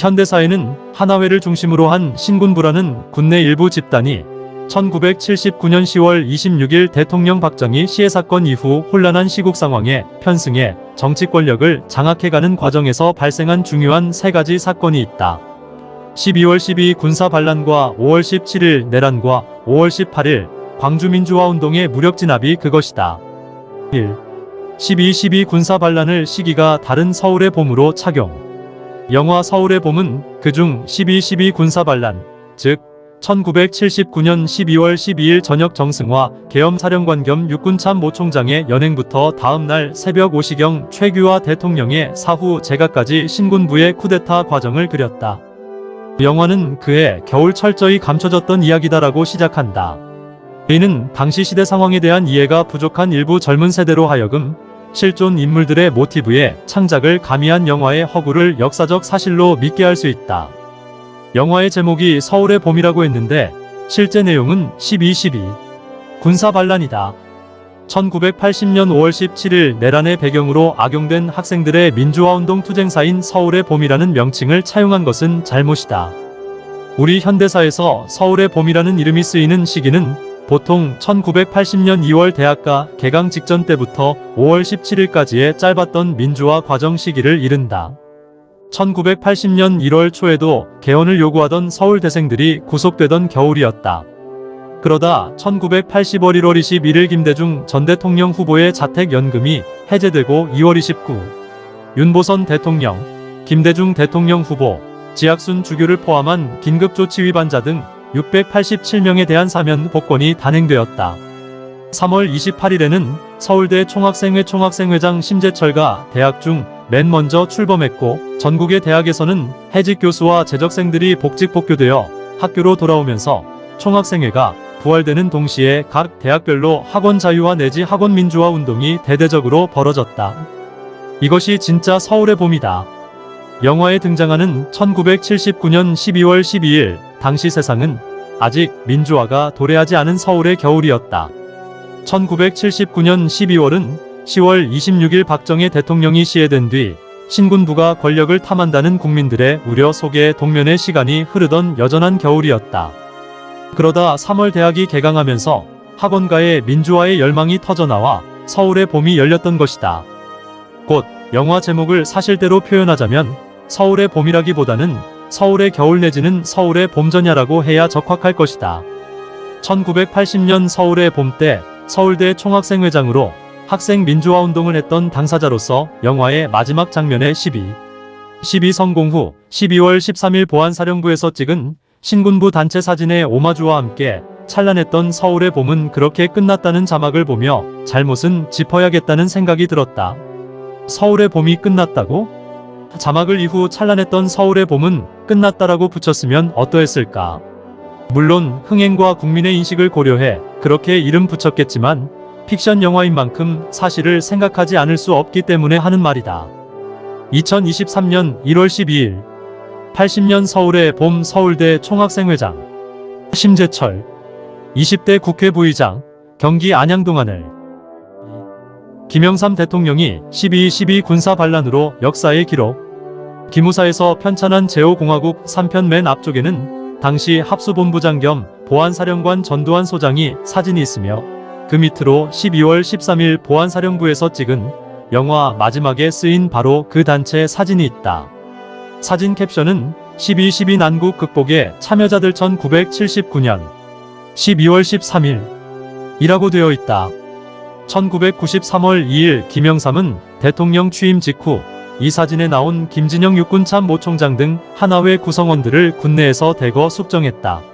현대사에는 하나회를 중심으로 한 신군부라는 군내 일부 집단이 1979년 10월 26일 대통령 박정희 시해 사건 이후 혼란한 시국 상황에 편승해 정치 권력을 장악해가는 과정에서 발생한 중요한 세 가지 사건이 있다. 12월 12일 군사 반란과 5월 17일 내란과 5월 18일 광주민주화운동의 무력 진압이 그것이다. 1. 12.12 군사 반란을 시기가 다른 서울의 봄으로 착용. 영화 서울의 봄은 그중 12.12 군사 반란, 즉 1979년 12월 12일 저녁 정승화 계엄사령관 겸 육군참모총장의 연행부터 다음날 새벽 5시경 최규하 대통령의 사후 재가까지 신군부의 쿠데타 과정을 그렸다. 영화는 그해 겨울 철저히 감춰졌던 이야기다라고 시작한다. 이는 당시 시대 상황에 대한 이해가 부족한 일부 젊은 세대로 하여금 실존 인물들의 모티브에 창작을 가미한 영화의 허구를 역사적 사실로 믿게 할 수 있다. 영화의 제목이 서울의 봄이라고 했는데 실제 내용은 12.12 군사 반란이다. 1980년 5월 17일 내란의 배경으로 악용된 학생들의 민주화운동 투쟁사인 서울의 봄이라는 명칭을 차용한 것은 잘못이다. 우리 현대사에서 서울의 봄이라는 이름이 쓰이는 시기는 보통 1980년 2월 대학가 개강 직전 때부터 5월 17일까지의 짧았던 민주화 과정 시기를 이른다. 1980년 1월 초에도 개헌을 요구하던 서울대생들이 구속되던 겨울이었다. 그러다 1980월 1월 21일 김대중 전 대통령 후보의 자택연금이 해제되고 2월 29일 윤보선 대통령, 김대중 대통령 후보, 지학순 주교를 포함한 긴급조치 위반자 등 687명에 대한 사면 복권이 단행되었다. 3월 28일에는 서울대 총학생회 총학생회장 심재철가 대학 중 맨 먼저 출범했고 전국의 대학에서는 해직 교수와 재적생들이 복직 복교되어 학교로 돌아오면서 총학생회가 부활되는 동시에 각 대학별로 학원 자유화 내지 학원 민주화 운동이 대대적으로 벌어졌다. 이것이 진짜 서울의 봄이다. 영화에 등장하는 1979년 12월 12일 당시 세상은 아직 민주화가 도래하지 않은 서울의 겨울이었다. 1979년 12월은 10월 26일 박정희 대통령이 시해된 뒤 신군부가 권력을 탐한다는 국민들의 우려 속에 동면의 시간이 흐르던 여전한 겨울이었다. 그러다 3월 대학이 개강하면서 학원가의 민주화의 열망이 터져나와 서울의 봄이 열렸던 것이다. 곧 영화 제목을 사실대로 표현하자면 서울의 봄이라기보다는 서울의 겨울 내지는 서울의 봄전야라고 해야 적확할 것이다. 1980년 서울의 봄 때 서울대 총학생회장으로 학생 민주화운동을 했던 당사자로서 영화의 마지막 장면의 12 성공 후 12월 13일 보안사령부에서 찍은 신군부 단체 사진의 오마주와 함께 찬란했던 서울의 봄은 그렇게 끝났다는 자막을 보며 잘못은 짚어야겠다는 생각이 들었다. 서울의 봄이 끝났다고? 자막을 이후 찬란했던 서울의 봄은 끝났다라고 붙였으면 어떠했을까? 물론 흥행과 국민의 인식을 고려해 그렇게 이름 붙였겠지만 픽션 영화인 만큼 사실을 생각하지 않을 수 없기 때문에 하는 말이다. 2023년 1월 12일 80년 서울의 봄 서울대 총학생회장 심재철 20대 국회 부의장 경기 안양동 하늘 김영삼 대통령이 12.12 군사 반란으로 역사의 기록 기무사에서 편찬한 제5공화국 3편 맨 앞쪽에는 당시 합수본부장 겸 보안사령관 전두환 소장이 사진이 있으며 그 밑으로 12월 13일 보안사령부에서 찍은 영화 마지막에 쓰인 바로 그 단체 사진이 있다. 사진 캡션은 12.12 난국 극복의 참여자들 1979년 12월 13일 이라고 되어 있다. 1993월 2일 김영삼은 대통령 취임 직후 이 사진에 나온 김진영 육군참모총장 등 하나회 구성원들을 군내에서 대거 숙정했다.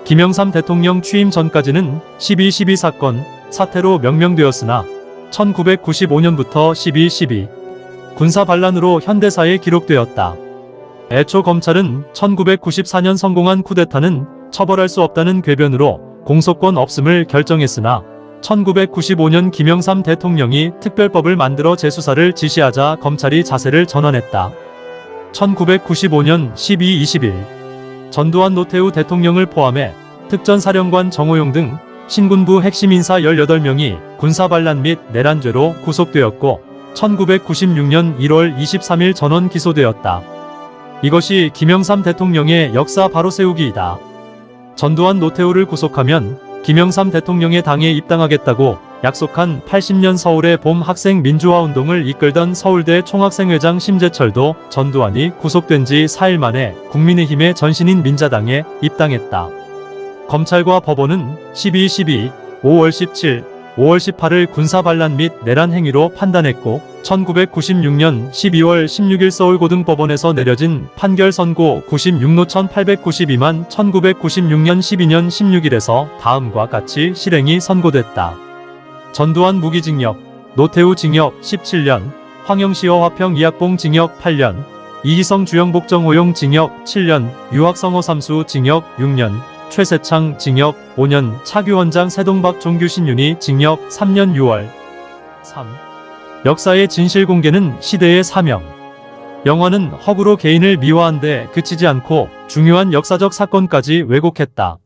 김영삼 대통령 취임 전까지는 12.12 사건, 사태로 명명되었으나 1995년부터 12.12 군사 반란으로 현대사에 기록되었다. 애초 검찰은 1994년 성공한 쿠데타는 처벌할 수 없다는 궤변으로 공소권 없음을 결정했으나 1995년 김영삼 대통령이 특별법을 만들어 재수사를 지시하자 검찰이 자세를 전환했다. 1995년 12.21 전두환 노태우 대통령을 포함해 특전사령관 정호용 등 신군부 핵심 인사 18명이 군사반란 및 내란죄로 구속되었고 1996년 1월 23일 전원 기소되었다. 이것이 김영삼 대통령의 역사 바로 세우기이다. 전두환 노태우를 구속하면 김영삼 대통령의 당에 입당하겠다고 약속한 80년 서울의 봄 학생 민주화 운동을 이끌던 서울대 총학생회장 심재철도 전두환이 구속된 지 4일 만에 국민의힘의 전신인 민자당에 입당했다. 검찰과 법원은 12.12, 5월 17, 5월 18을 군사반란 및 내란 행위로 판단했고 1996년 12월 16일 서울고등법원에서 내려진 판결 선고 96노 1892만 1996년 12년 16일에서 다음과 같이 실행이 선고됐다. 전두환 무기징역, 노태우 징역 17년, 황영시어 화평 이학봉 징역 8년, 이희성 주영복정호용 징역 7년, 유학성어 삼수 징역 6년, 최세창 징역 5년, 차규원장 세동박 종규신윤희 징역 3년 6월. 3. 역사의 진실 공개는 시대의 사명. 영화는 허구로 개인을 미화한 데 그치지 않고 중요한 역사적 사건까지 왜곡했다.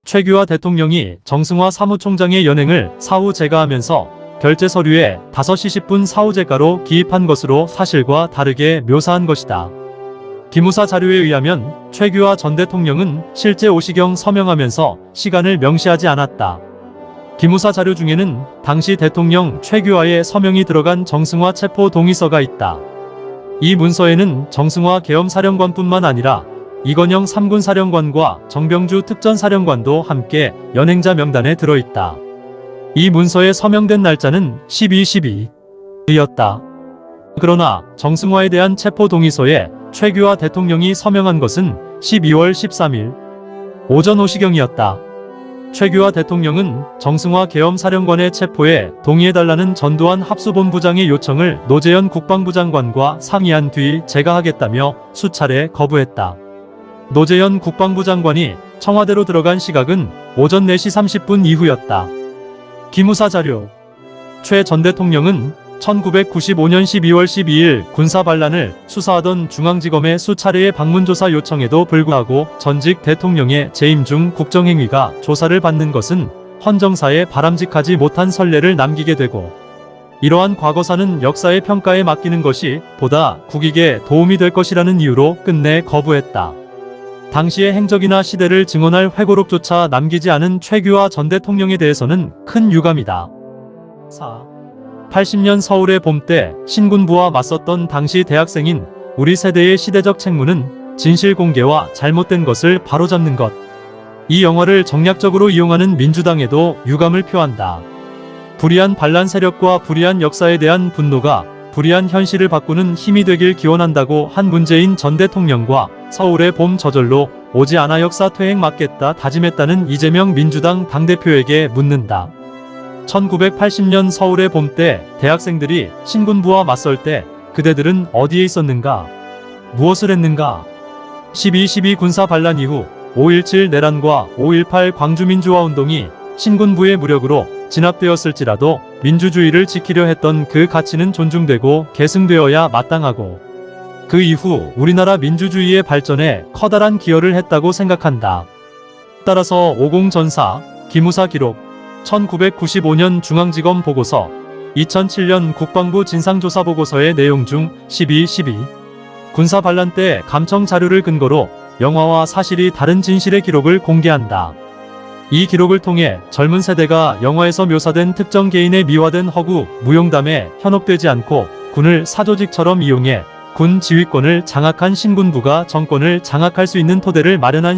최규하 대통령이 정승화 사무총장의 연행을 사후 재가하면서 결재 서류에 5시 10분 사후 재가로 기입한 것으로 사실과 다르게 묘사한 것이다. 기무사 자료에 의하면 최규하 전 대통령은 실제 오시경 서명하면서 시간을 명시하지 않았다. 기무사 자료 중에는 당시 대통령 최규하의 서명이 들어간 정승화 체포 동의서가 있다. 이 문서에는 정승화 계엄사령관뿐만 아니라 이건영 3군 사령관과 정병주 특전사령관도 함께 연행자 명단에 들어있다. 이 문서에 서명된 날짜는 12.12였다. 그러나 정승화에 대한 체포 동의서에 최규하 대통령이 서명한 것은 12월 13일 오전 오시경이었다. 최규하 대통령은 정승화 계엄사령관의 체포에 동의해달라는 전두환 합수본부장의 요청을 노재현 국방부 장관과 상의한 뒤 재가하겠다며 수차례 거부했다. 노재현 국방부 장관이 청와대로 들어간 시각은 오전 4시 30분 이후였다. 기무사 자료. 최 전 대통령은 1995년 12월 12일 군사반란을 수사하던 중앙지검의 수차례의 방문조사 요청에도 불구하고 전직 대통령의 재임 중 국정행위가 조사를 받는 것은 헌정사에 바람직하지 못한 선례를 남기게 되고 이러한 과거사는 역사의 평가에 맡기는 것이 보다 국익에 도움이 될 것이라는 이유로 끝내 거부했다. 당시의 행적이나 시대를 증언할 회고록조차 남기지 않은 최규하 전 대통령에 대해서는 큰 유감이다. 4. 80년 서울의 봄 때 신군부와 맞섰던 당시 대학생인 우리 세대의 시대적 책무는 진실 공개와 잘못된 것을 바로잡는 것. 이 영화를 정략적으로 이용하는 민주당에도 유감을 표한다. 불의한 반란 세력과 불의한 역사에 대한 분노가 불의한 현실을 바꾸는 힘이 되길 기원한다고 한 문재인 전 대통령과 서울의 봄 저절로 오지 않아 역사 퇴행 막겠다 다짐했다는 이재명 민주당 당대표에게 묻는다. 1980년 서울의 봄 때 대학생들이 신군부와 맞설 때 그대들은 어디에 있었는가? 무엇을 했는가? 12.12 군사 반란 이후 5.17 내란과 5.18 광주민주화 운동이 신군부의 무력으로 진압되었을지라도 민주주의를 지키려 했던 그 가치는 존중되고 계승되어야 마땅하고 그 이후 우리나라 민주주의의 발전에 커다란 기여를 했다고 생각한다. 따라서 50 전사, 기무사 기록, 1995년 중앙지검 보고서, 2007년 국방부 진상조사 보고서의 내용 중 12.12 군사 반란 때 감청 자료를 근거로 영화와 사실이 다른 진실의 기록을 공개한다. 이 기록을 통해 젊은 세대가 영화에서 묘사된 특정 개인의 미화된 허구, 무용담에 현혹되지 않고 군을 사조직처럼 이용해 군 지휘권을 장악한 신군부가 정권을 장악할 수 있는 토대를 마련한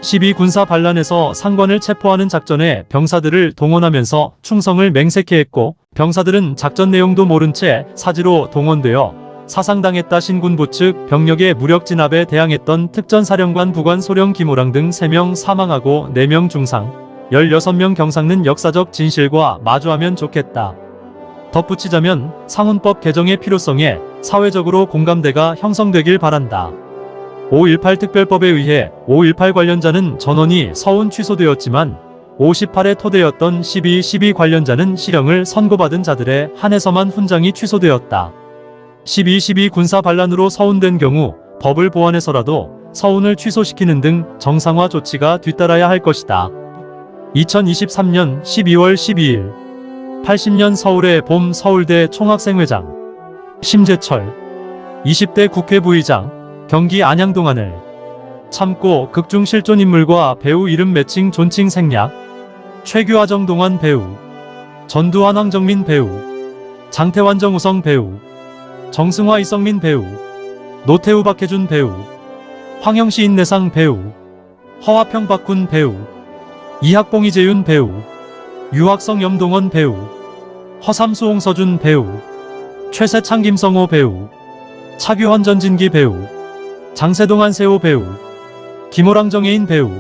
12 군사 반란에서 상관을 체포하는 작전에 병사들을 동원하면서 충성을 맹세케 했고 병사들은 작전 내용도 모른 채 사지로 동원되어 사상당했다. 신군부 측 병력의 무력 진압에 대항했던 특전사령관 부관 소령 김호랑 등 3명 사망하고 4명 중상, 16명 경상는 역사적 진실과 마주하면 좋겠다. 덧붙이자면 상훈법 개정의 필요성에 사회적으로 공감대가 형성되길 바란다. 5.18 특별법에 의해 5.18 관련자는 전원이 서운 취소되었지만 58의 토대였던 12.12 관련자는 실형을 선고받은 자들에 한해서만 훈장이 취소되었다. 12.12 군사 반란으로 서운된 경우 법을 보완해서라도 서운을 취소시키는 등 정상화 조치가 뒤따라야 할 것이다. 2023년 12월 12일 80년 서울의 봄 서울대 총학생회장 심재철 20대 국회 부의장 경기 안양동 하늘. 참고 극중 실존 인물과 배우 이름 매칭 존칭 생략. 최규하정 동환 배우. 전두환 황정민 배우. 장태환 정우성 배우. 정승화 이성민 배우. 노태우 박해준 배우. 황영시 인내상 배우. 허화평 박훈 배우. 이학봉 이재윤 배우. 유학성 염동원 배우. 허삼수 홍서준 배우. 최세창 김성호 배우. 차규환 전진기 배우. 장세동 한세호 배우. 김호랑 정혜인 배우.